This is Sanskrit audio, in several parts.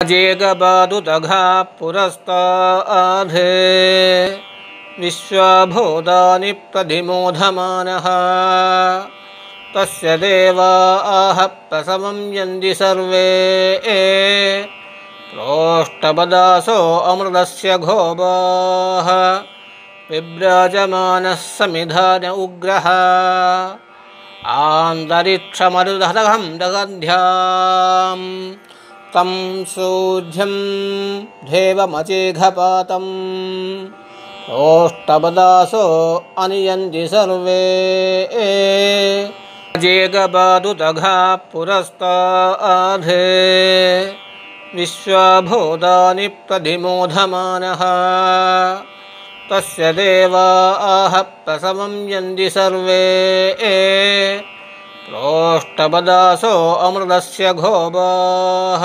जेगबादुतघा पुरस्ताधे विश्वभूतानि प्रधिमोधमानः तस्य देवाः प्रसवं यन्ति सर्वे प्रोष्ठपदासो अमृतस्य घोबाः विभ्राजमानः समिधान उग्रः आन्तरिक्षमरुदहं दगन्ध्याम् तं सूर्यं देवमचेघपातं प्रोष्ठपदासो अनियन्ति सर्वे जेगबादुतघा पुरस्ताधे विश्वभूतानि प्रधिमोधमानः तस्य देवाः प्रसवं यन्ति सर्वे प्रोष्ठपदासो अमृतस्य घोबाः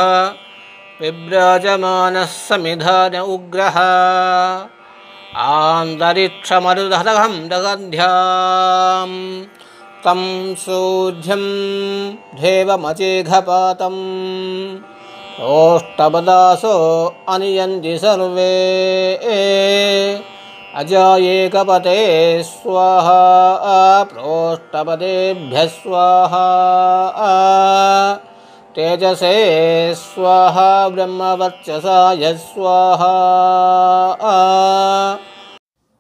विभ्राजमानः समिधान उग्रः आन्तरिक्षमरुदहं दगन्ध्याम् तं सूर्यं देवमचेघपातं प्रोष्ठपदासो अनियन्ति सर्वे अजायेकपते स्वाहा प्रोष्ठपदेभ्यः स्वाहा तेजसे स्वाहा ब्रह्मवर्चसाय स्वाहा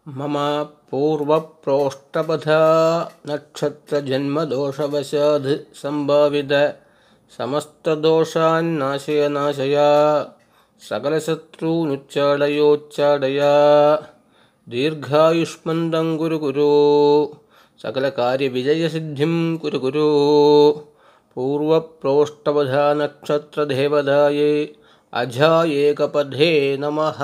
मम पूर्वप्रोष्ठपथा नक्षत्रजन्मदोषवशाद् सम्भावित समस्तदोषान्नाशय नाशय सकलशत्रूनुच्चाटयोच्चाटय दीर्घायुष्मन्दं कुरु सकलकार्यविजयसिद्धिं कुरु पूर्वप्रोष्ठपथा नक्षत्रदेवतायै अजायेकपथे नमः।